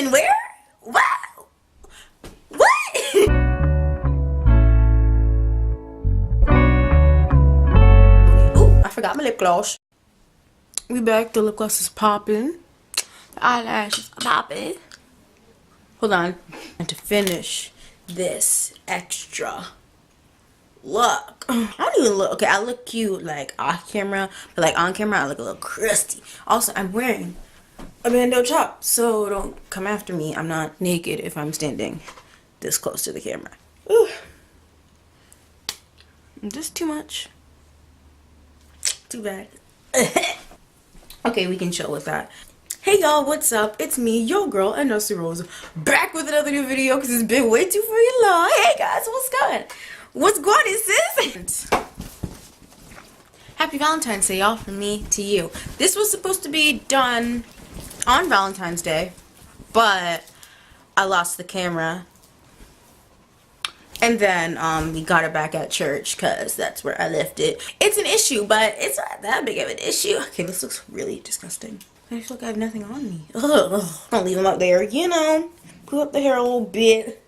in where? Wow. What? Ooh, I forgot my lip gloss. We back. The lip gloss is popping. The eyelashes are popping. Hold on. And to finish this extra look, I don't even look okay. I look cute like off camera, but like on camera I look a little crusty. Also, I'm wearing a bandeau top, so don't come after me. I'm not naked if I'm standing this close to the camera. Ooh. Just too much. Too bad. Okay, we can chill with that. Hey y'all, what's up? It's me, your girl, anesu.rose, back with another new video because it's been way too freaking long. Hey guys, what's going? What's going on, sis? Happy Valentine's Day, y'all, from me to you. This was supposed to be done on Valentine's Day, but I lost the camera. And then we got it back at church because that's where I left it. It's an issue, but it's not that big of an issue. Okay, this looks really disgusting. I feel like I have nothing on me. Ugh. Don't leave them up there, you know. Put up the hair a little bit.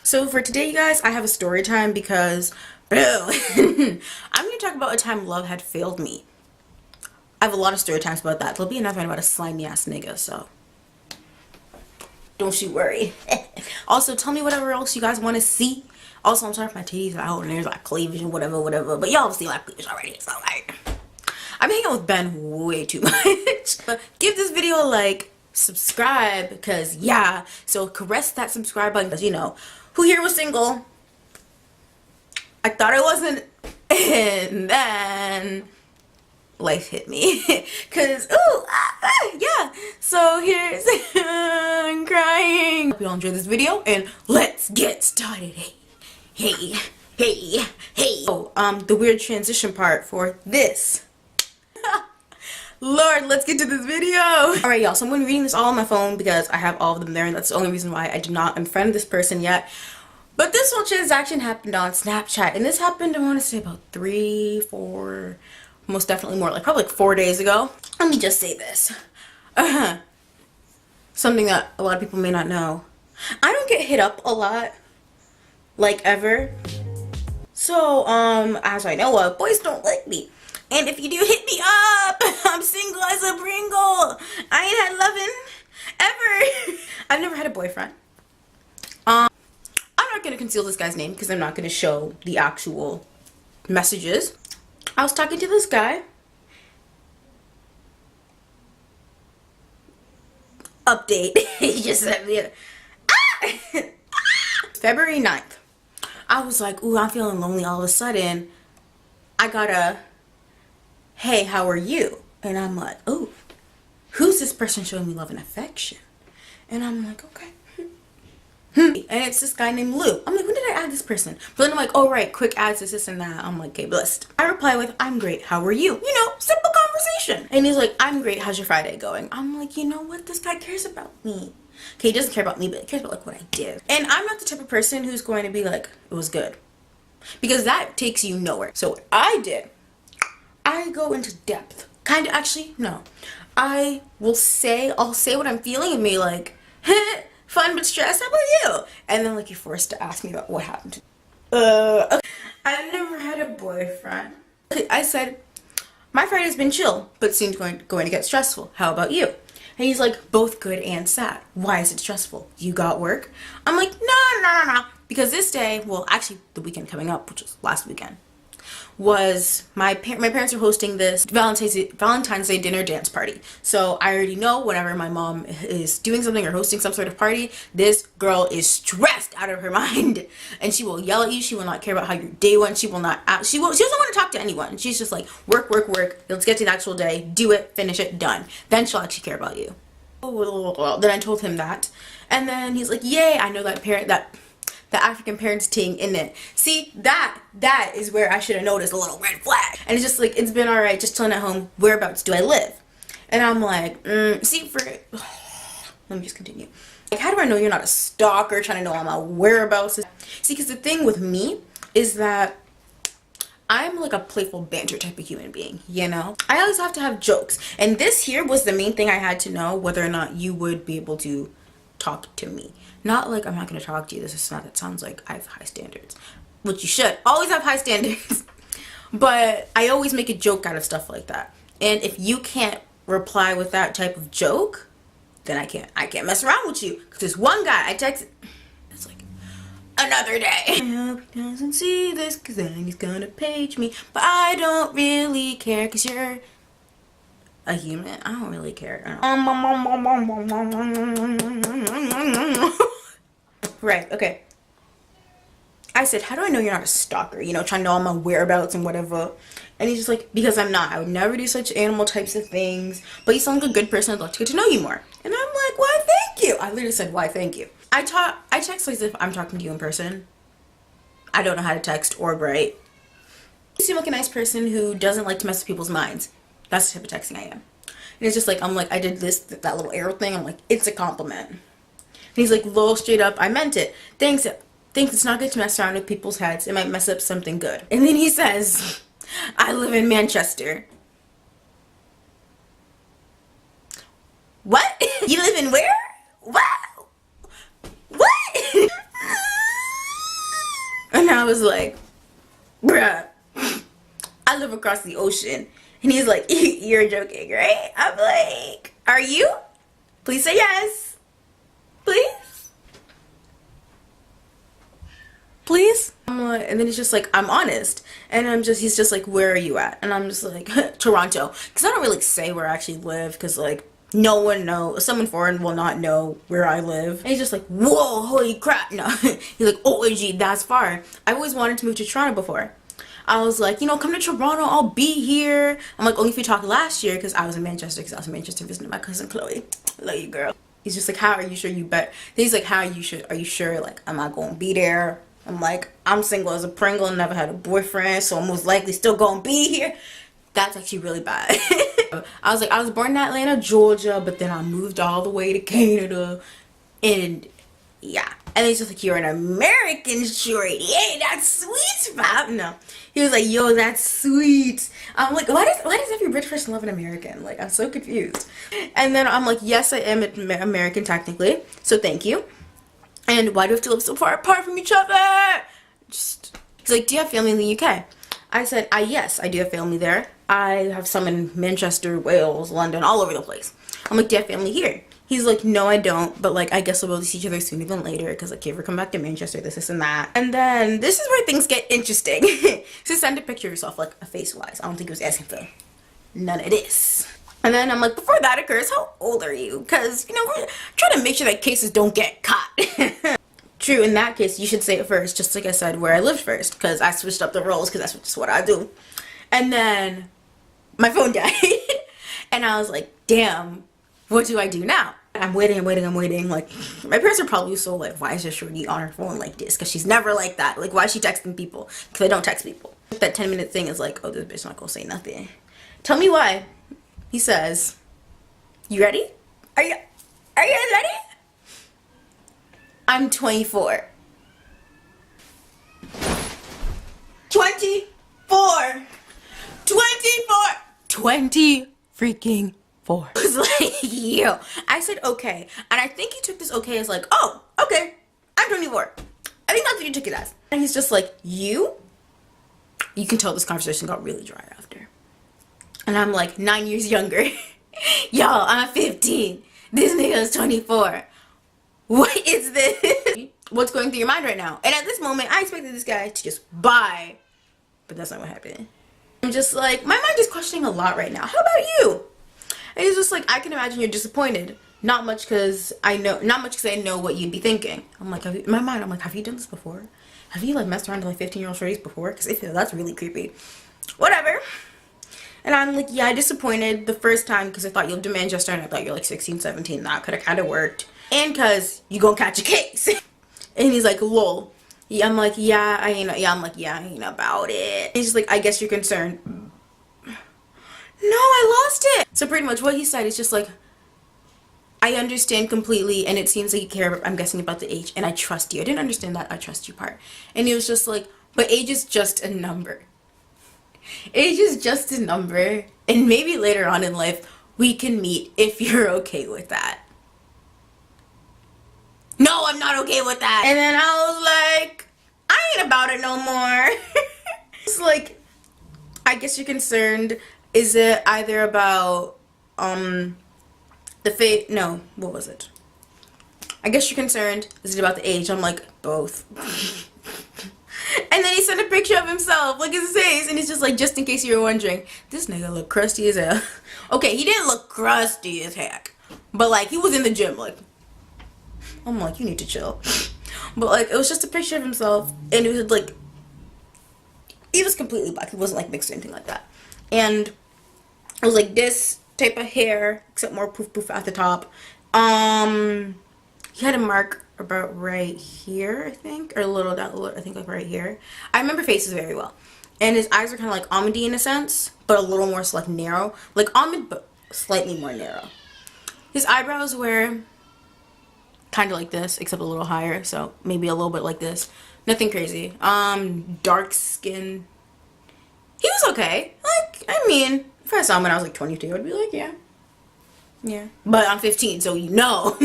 So for today, you guys, I have a story time because, boo. I'm going to talk about a time love had failed me. I have a lot of story times about that. There'll be another one about a slimy ass nigga, so don't you worry. Also, tell me whatever else you guys want to see. Also, I'm sorry if my titties are out and there's like cleavage and whatever. But y'all see my cleavage already, so like, I'm hanging out with Ben way too much. But give this video a like, subscribe, because yeah. So caress that subscribe button, because you know, who here was single? I thought I wasn't, and then life hit me. Cause yeah. So here's I'm crying. Hope you all enjoyed this video, and let's get started. Hey. Oh, the weird transition part for this. Lord, let's get to this video. Alright, y'all, so I'm going to be reading this all on my phone because I have all of them there, and that's the only reason why I did not unfriend this person yet. But this whole transaction happened on Snapchat, and this happened, I want to say, about 3, 4, most definitely more, like probably like 4 days ago. Let me just say this. Something that a lot of people may not know. I don't get hit up a lot, like ever. So, as I know of, boys don't like me. And if you do, hit me up. I'm single as a Pringle. I ain't had loving ever. I've never had a boyfriend. I'm not going to conceal this guy's name because I'm not going to show the actual messages. I was talking to this guy. Update. He just sent me February 9th. I was like, ooh, I'm feeling lonely all of a sudden. I got a, hey, how are you? And I'm like, ooh, who's this person showing me love and affection? And I'm like, okay. And it's this guy named Lou. I'm like, when did I add this person? But then I'm like, oh, right, quick adds this and that. I'm like, okay, blessed. I reply with, I'm great, how are you? You know, simple conversation. And he's like, I'm great, how's your Friday going? I'm like, you know what, this guy cares about me. Okay, he doesn't care about me, but he cares about like what I did. And I'm not the type of person who's going to be like, it was good. Because that takes you nowhere. So what I did, I go into depth. Kind of, actually, no. I'll say what I'm feeling and be like, fun but stressed, how about you? And then like you're forced to ask me about what happened to me. Okay. I've never had a boyfriend. I said, my Friday's been chill, but soon going to get stressful. How about you? And he's like, both good and sad. Why is it stressful? You got work? I'm like, no. Because this day, well, actually the weekend coming up, which was last weekend, was my parents are hosting this Valentine's Day dinner dance party. So I already know whenever my mom is doing something or hosting some sort of party, this girl is stressed out of her mind, and she will yell at you. She will not care about how your day went. She doesn't want to talk to anyone. She's just like, work. Let's get to the actual day. Do it. Finish it. Done. Then she'll actually care about you. Then I told him that, and then he's like, yay! I know that the African parenting in it. See, that is where I should have noticed a little red flag. And it's just like, it's been alright, just chilling at home. Whereabouts do I live? And I'm like, let me just continue. Like, how do I know you're not a stalker trying to know all my whereabouts? See, because the thing with me is that I'm like a playful banter type of human being, you know? I always have to have jokes. And this here was the main thing I had to know, whether or not you would be able to talk to me. Not like I'm not gonna talk to you. This is not, that sounds like I have high standards. Which you should. Always have high standards. But I always make a joke out of stuff like that. And if you can't reply with that type of joke, then I can't mess around with you. Cause there's one guy I texted, it's like another day. I hope he doesn't see this, cause then he's gonna page me. But I don't really care, cause you're a human. I don't really care. Right, okay. I said, how do I know you're not a stalker? You know, trying to know all my whereabouts and whatever. And he's just like, because I'm not. I would never do such animal types of things. But you sound like a good person. I'd love to get to know you more. And I'm like, why, thank you. I literally said, why, thank you. I text like as if I'm talking to you in person. I don't know how to text or write. You seem like a nice person who doesn't like to mess with people's minds. That's the type of texting I am. And it's just like, I'm like, I did this, that little arrow thing. I'm like, it's a compliment. And he's like, lol, straight up, I meant it. Thanks. It's not good to mess around with people's heads. It might mess up something good. And then he says, I live in Manchester. What? You live in where? What? What? And I was like, bruh, I live across the ocean. And he's like, you're joking, right? I'm like, are you? Please say yes. Please? Please? I'm like, and then he's just like, I'm honest. And he's just like, where are you at? And I'm just like, Toronto. Because I don't really say where I actually live, because like, no one knows, someone foreign will not know where I live. And he's just like, whoa, holy crap. No. He's like, OMG, that's far. I always wanted to move to Toronto before. I was like, you know, come to Toronto, I'll be here. I'm like, only if we talked last year, because I was in Manchester, visiting my cousin Chloe. Love you, girl. He's just like, how are you sure you bet? Then he's like, how are you sure, like, am I gonna be there? I'm like, I'm single as a Pringle and never had a boyfriend, so I'm most likely still gonna be here. That's actually really bad. I was like, I was born in Atlanta, Georgia, but then I moved all the way to Canada, and yeah. And he's just like, you're an American shorty. Hey, that's sweet, Bob. No. He was like, yo, that's sweet. I'm like, why does every British person love an American? Like, I'm so confused. And then I'm like, yes, I am American technically, so thank you. And why do we have to live so far apart from each other? He's like, do you have family in the UK? I said, yes, I do have family there. I have some in Manchester, Wales, London, all over the place. I'm like, do you have family here? He's like, no, I don't, but like, I guess we'll see each other sooner than later, because like, you ever come back to Manchester, this and that. And then this is where things get interesting. So send a picture of yourself, like a face-wise. I don't think he was asking for none of this. And then I'm like, before that occurs, how old are you? Because, you know, we're trying to make sure that cases don't get caught. True, in that case, you should say it first, just like I said, where I lived first, because I switched up the roles, because that's just what I do. And then my phone died. And I was like, damn, what do I do now? I'm waiting. Like, my parents are probably so like, why is this shorty on her phone like this? Because she's never like that. Like, why is she texting people? Because I don't text people. That 10-minute thing is like, oh, this bitch not gonna say nothing. Tell me why. He says, you ready? Are you ready? I'm 24. 24. 20 freaking 4. I was like, yo. I said, okay. And I think he took this okay as like, oh, okay. I'm 24. I think that's what he took it as. And he's just like, you can tell this conversation got really dry after. And I'm like, 9 years younger. Y'all, I'm 15. This nigga's 24. What is this? What's going through your mind right now? And at this moment, I expected this guy to just buy. But that's not what happened. I'm just like, my mind is questioning a lot right now. How about you? And he's just like, I can imagine you're disappointed. Not much because I know what you'd be thinking. I'm like, in my mind, I'm like, have you done this before? Have you like messed around with like 15-year-old shorties before? Because I feel that's really creepy. Whatever. And I'm like, yeah, disappointed the first time because I thought you lived in Manchester and I thought you're like 16, 17. That could have kind of worked. And because you gonna catch a case. And he's like, lol. Yeah, I'm like, yeah, I ain't about it. And he's just like, I guess you're concerned. No, I lost it. So pretty much what he said is just like, I understand completely and it seems like you care, I'm guessing, about the age, and I trust you. I didn't understand that I trust you part. And he was just like, but age is just a number. Age is just a number, and maybe later on in life we can meet if you're okay with that. I'm not okay with that. And then I was like, I ain't about it no more. It's like, I guess you're concerned. Is it either about no, what was it? I guess you're concerned. Is it about the age? I'm like, both. And then he sent a picture of himself, like his face, and he's just like, just in case you were wondering, this nigga look crusty as hell. Okay, he didn't look crusty as heck, but like he was in the gym. Like, I'm like, you need to chill. But like, it was just a picture of himself, and it was like, he was completely black. He wasn't like mixed or anything like that. And it was like this type of hair, except more poof poof at the top. He had a mark about right here, I think, or a little down, I think like right here. I remember faces very well. And his eyes are kind of like almondy in a sense, but a little more like narrow, like almond, but slightly more narrow. His eyebrows were kind of like this, except a little higher, so maybe a little bit like this. Nothing crazy. Dark skin. He was okay. Like, I mean, if I saw him when I was like 22, I'd be like, yeah. Yeah. But I'm 15, so you know.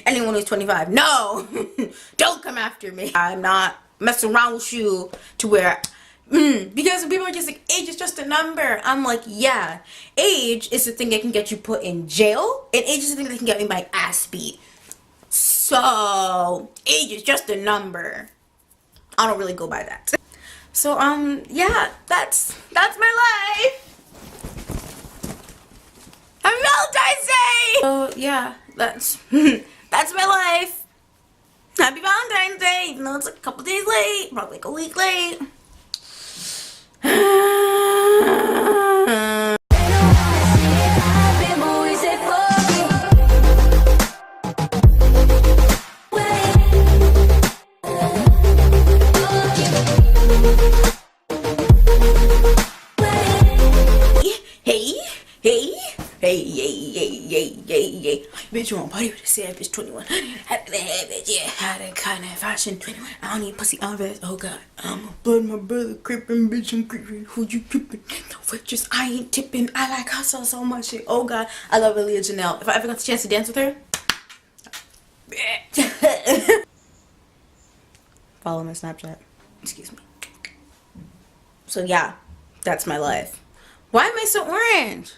Anyone who's 25, no. Don't come after me. I'm not messing around with you to where, because people are just like, age is just a number. I'm like, yeah. Age is the thing that can get you put in jail, and age is the thing that can get me my ass beat. So, age is just a number. I don't really go by that. So, yeah, that's my life. Happy Valentine's Day! So, yeah, that's my life. Happy Valentine's Day, even though it's like a couple days late, probably like a week late. Hey. Bitch, you want party with a sad bitch 21. Yeah, had a kind of fashion 21. I don't need pussy on vest. Oh god, I'm a blood my brother creeping, bitch, I'm creeping. Who you creeping? No waitress, I ain't tipping. I like hustle so much. Oh god, I love Leah Janelle. If I ever got the chance to dance with her, follow my Snapchat. Excuse me. So yeah, that's my life. Why am I so orange?